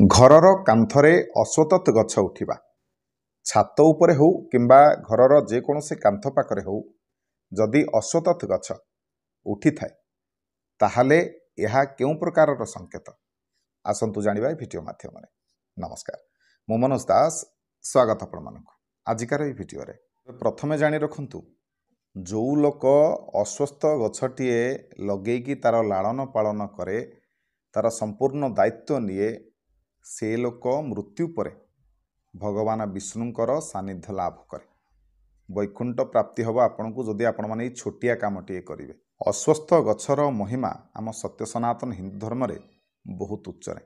ଘରର କାନ୍ଥରେ ଅଶ୍ୱତଥ୍ ଗଛ ଉଠିବା ଛାତ ଉପରେ ହେଉ କିମ୍ବା ଘରର ଯେକୌଣସି କାନ୍ଥ ପାଖରେ ହେଉ ଯଦି ଅଶ୍ୱତଥ୍ ଗଛ ଉଠିଥାଏ ତାହେଲେ ଏହା କେଉଁ ପ୍ରକାରର ସଂକେତ ଆସନ୍ତୁ ଜାଣିବା ଏ ଭିଡ଼ିଓ ମାଧ୍ୟମରେ। ନମସ୍କାର, ମୁଁ ମନୋଜ ଦାସ, ସ୍ୱାଗତ ଆପଣମାନଙ୍କୁ ଆଜିକାର ଏହି ଭିଡ଼ିଓରେ। ପ୍ରଥମେ ଜାଣି ରଖନ୍ତୁ, ଯେଉଁ ଲୋକ ଅଶ୍ୱସ୍ଥ ଗଛଟିଏ ଲଗେଇକି ତାର ଲାଳନ ପାଳନ କରେ, ତାର ସମ୍ପୂର୍ଣ୍ଣ ଦାୟିତ୍ୱ ନିଏ, ସେ ଲୋକ ମୃତ୍ୟୁ ପରେ ଭଗବାନ ବିଷ୍ଣୁଙ୍କର ସାନ୍ନିଧ୍ୟ ଲାଭ କରେ। ବୈକୁଣ୍ଠ ପ୍ରାପ୍ତି ହେବ ଆପଣଙ୍କୁ ଯଦି ଆପଣମାନେ ଏହି ଛୋଟିଆ କାମଟିଏ କରିବେ। ଅଶ୍ୱସ୍ଥ ଗଛର ମହିମା ଆମ ସତ୍ୟ ସନାତନ ହିନ୍ଦୁ ଧର୍ମରେ ବହୁତ ଉଚ୍ଚରେ।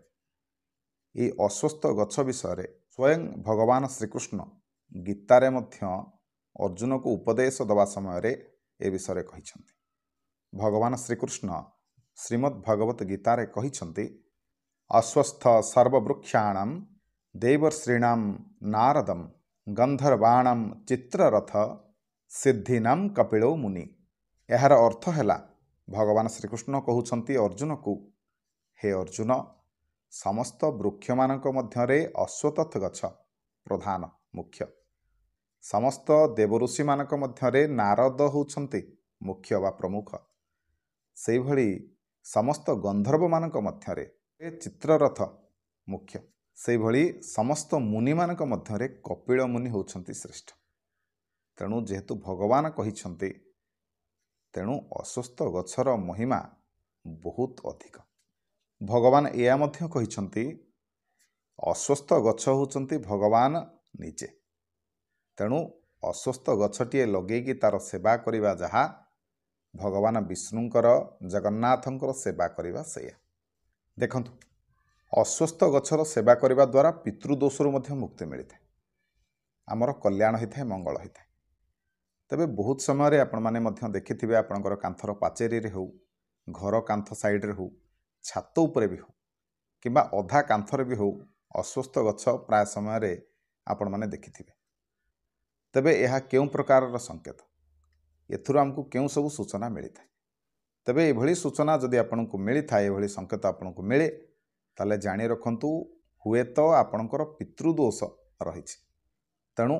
ଏହି ଅଶ୍ୱସ୍ଥ ଗଛ ବିଷୟରେ ସ୍ୱୟଂ ଭଗବାନ ଶ୍ରୀକୃଷ୍ଣ ଗୀତାରେ ମଧ୍ୟ ଅର୍ଜୁନକୁ ଉପଦେଶ ଦେବା ସମୟରେ ଏ ବିଷୟରେ କହିଛନ୍ତି। ଭଗବାନ ଶ୍ରୀକୃଷ୍ଣ ଶ୍ରୀମଦ୍ ଭଗବତ ଗୀତାରେ କହିଛନ୍ତି, ଅଶ୍ୱସ୍ଥ ସର୍ବବୃକ୍ଷାଣାଂ ଦେବର୍ଷୀଣାଂ ନାରଦଂ ଗନ୍ଧର୍ବାଣାଂ ଚିତ୍ରରଥ ସିଦ୍ଧିନାଂ କପିଳୋ ମୁନି। ଏହାର ଅର୍ଥ ହେଲା, ଭଗବାନ ଶ୍ରୀକୃଷ୍ଣ କହୁଛନ୍ତି ଅର୍ଜୁନକୁ, ହେ ଅର୍ଜୁନ, ସମସ୍ତ ବୃକ୍ଷମାନଙ୍କ ମଧ୍ୟରେ ଅଶ୍ୱତଥ୍ ଗଛ ପ୍ରଧାନ ମୁଖ୍ୟ। ସମସ୍ତ ଦେବଋଷିମାନଙ୍କ ମଧ୍ୟରେ ନାରଦ ହେଉଛନ୍ତି ମୁଖ୍ୟ ବା ପ୍ରମୁଖ। ସେହିଭଳି ସମସ୍ତ ଗନ୍ଧର୍ବମାନଙ୍କ ମଧ୍ୟରେ ଚିତ୍ରରଥ ମୁଖ୍ୟ। ସେହିଭଳି ସମସ୍ତ ମୁନିମାନଙ୍କ ମଧ୍ୟରେ କପିଳ ମୁନି ହେଉଛନ୍ତି ଶ୍ରେଷ୍ଠ। ତେଣୁ ଯେହେତୁ ଭଗବାନ କହିଛନ୍ତି, ତେଣୁ ଅଶ୍ୱସ୍ଥ ଗଛର ମହିମା ବହୁତ ଅଧିକ। ଭଗବାନ ଏହା ମଧ୍ୟ କହିଛନ୍ତି, ଅଶ୍ୱସ୍ଥ ଗଛ ହେଉଛନ୍ତି ଭଗବାନ ନିଜେ। ତେଣୁ ଅଶ୍ୱସ୍ଥ ଗଛଟିଏ ଲଗେଇକି ତାର ସେବା କରିବା ଯାହା, ଭଗବାନ ବିଷ୍ଣୁଙ୍କର ଜଗନ୍ନାଥଙ୍କର ସେବା କରିବା ସେଇଆ। ଦେଖନ୍ତୁ, ଅଶ୍ୱସ୍ଥ ଗଛର ସେବା କରିବା ଦ୍ୱାରା ପିତୃଦୋଷରୁ ମଧ୍ୟ ମୁକ୍ତି ମିଳିଥାଏ, ଆମର କଲ୍ୟାଣ ହୋଇଥାଏ, ମଙ୍ଗଳ ହୋଇଥାଏ। ତେବେ ବହୁତ ସମୟରେ ଆପଣମାନେ ମଧ୍ୟ ଦେଖିଥିବେ, ଆପଣଙ୍କର କାନ୍ଥର ପାଚେରୀରେ ହେଉ, ଘର କାନ୍ଥ ସାଇଡ଼ରେ ହେଉ, ଛାତ ଉପରେ ବି ହେଉ କିମ୍ବା ଅଧା କାନ୍ଥରେ ବି ହେଉ, ଅଶ୍ୱସ୍ଥ ଗଛ ପ୍ରାୟ ସମୟରେ ଆପଣମାନେ ଦେଖିଥିବେ। ତେବେ ଏହା କେଉଁ ପ୍ରକାରର ସଂକେତ? ଏଥିରୁ ଆମକୁ କେଉଁ ସବୁ ସୂଚନା ମିଳିଥାଏ? ତେବେ ଏଭଳି ସୂଚନା ଯଦି ଆପଣଙ୍କୁ ମିଳିଥାଏ, ଏଭଳି ସଂକେତ ଆପଣଙ୍କୁ ମିଳେ, ତାହେଲେ ଜାଣି ରଖନ୍ତୁ, ହୁଏତ ଆପଣଙ୍କର ପିତୃଦୋଷ ରହିଛି। ତେଣୁ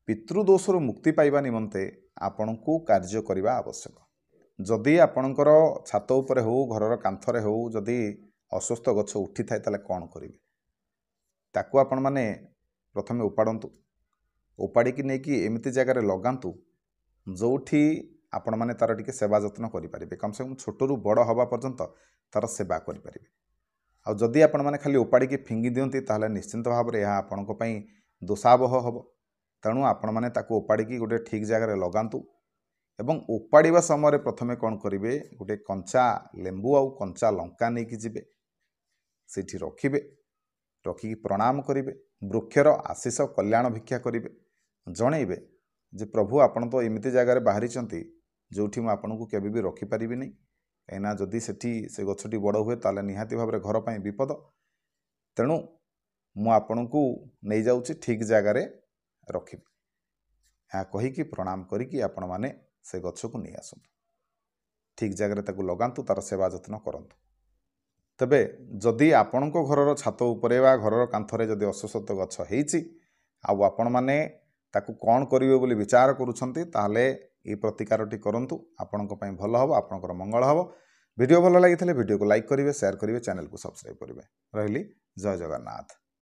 ପିତୃଦୋଷରୁ ମୁକ୍ତି ପାଇବା ନିମନ୍ତେ ଆପଣଙ୍କୁ କାର୍ଯ୍ୟ କରିବା ଆବଶ୍ୟକ। ଯଦି ଆପଣଙ୍କର ଛାତ ଉପରେ ହେଉ, ଘରର କାନ୍ଥରେ ହେଉ, ଯଦି ଅଶ୍ୱସ୍ଥ ଗଛ ଉଠିଥାଏ, ତାହେଲେ କ'ଣ କରିବେ? ତାକୁ ଆପଣମାନେ ପ୍ରଥମେ ଉପାଡ଼ନ୍ତୁ। ଉପାଡ଼ିକି ନେଇକି ଏମିତି ଜାଗାରେ ଲଗାନ୍ତୁ ଯେଉଁଠି ଆପଣମାନେ ତା'ର ଟିକେ ସେବା ଯତ୍ନ କରିପାରିବେ। କମ୍ ସେ କମ୍ ଛୋଟରୁ ବଡ଼ ହେବା ପର୍ଯ୍ୟନ୍ତ ତା'ର ସେବା କରିପାରିବେ। ଆଉ ଯଦି ଆପଣମାନେ ଖାଲି ଉପାଡ଼ିକି ଫିଙ୍ଗି ଦିଅନ୍ତି, ତାହେଲେ ନିଶ୍ଚିନ୍ତ ଭାବରେ ଏହା ଆପଣଙ୍କ ପାଇଁ ଦୋଷାବହ ହେବ। ତେଣୁ ଆପଣମାନେ ତାକୁ ଉପାଡ଼ିକି ଗୋଟେ ଠିକ୍ ଜାଗାରେ ଲଗାନ୍ତୁ ଏବଂ ଉପାଡ଼ିବା ସମୟରେ ପ୍ରଥମେ କ'ଣ କରିବେ, ଗୋଟେ କଞ୍ଚା ଲେମ୍ବୁ ଆଉ କଞ୍ଚା ଲଙ୍କା ନେଇକି ଯିବେ, ସେଇଠି ରଖିବେ। ରଖିକି ପ୍ରଣାମ କରିବେ, ବୃକ୍ଷର ଆଶିଷ କଲ୍ୟାଣ ଭିକ୍ଷା କରିବେ, ଜଣେଇବେ ଯେ ପ୍ରଭୁ, ଆପଣ ତ ଏମିତି ଜାଗାରେ ବାହାରିଛନ୍ତି ଯେଉଁଠି ମୁଁ ଆପଣଙ୍କୁ କେବେ ବି ରଖିପାରିବିନି। କାହିଁକିନା ଯଦି ସେଠି ସେ ଗଛଟି ବଡ଼ ହୁଏ, ତାହେଲେ ନିହାତି ଭାବରେ ଘର ପାଇଁ ବିପଦ। ତେଣୁ ମୁଁ ଆପଣଙ୍କୁ ନେଇଯାଉଛି, ଠିକ୍ ଜାଗାରେ ରଖିବି। ଏହା କହିକି ପ୍ରଣାମ କରିକି ଆପଣମାନେ ସେ ଗଛକୁ ନେଇ ଆସନ୍ତୁ, ଠିକ୍ ଜାଗାରେ ତାକୁ ଲଗାନ୍ତୁ, ତା'ର ସେବା ଯତ୍ନ କରନ୍ତୁ। ତେବେ ଯଦି ଆପଣଙ୍କ ଘରର ଛାତ ଉପରେ ବା ଘରର କାନ୍ଥରେ ଯଦି ଅଶ୍ୱତଥ୍ ଗଛ ହେଇଛି ଆଉ ଆପଣମାନେ ତାକୁ କ'ଣ କରିବେ ବୋଲି ବିଚାର କରୁଛନ୍ତି, ତାହେଲେ এই ପ୍ରତିକାରଟି କରନ୍ତୁ। ଆପଣଙ୍କ ପାଇଁ ଭଲ ହେବ, ଆପଣଙ୍କର ମଙ୍ଗଳ ହେବ। ଭିଡ଼ିଓ ଭଲ ଲାଗିଥିଲେ ଭିଡ଼ିଓକୁ ଲାଇକ୍ କରିବେ, ସେୟାର କରିବେ, ଚ୍ୟାନେଲକୁ ସବସ୍କ୍ରାଇବ୍ କରିବେ। ରହିଲି, ଜୟ ଜଗନ୍ନାଥ।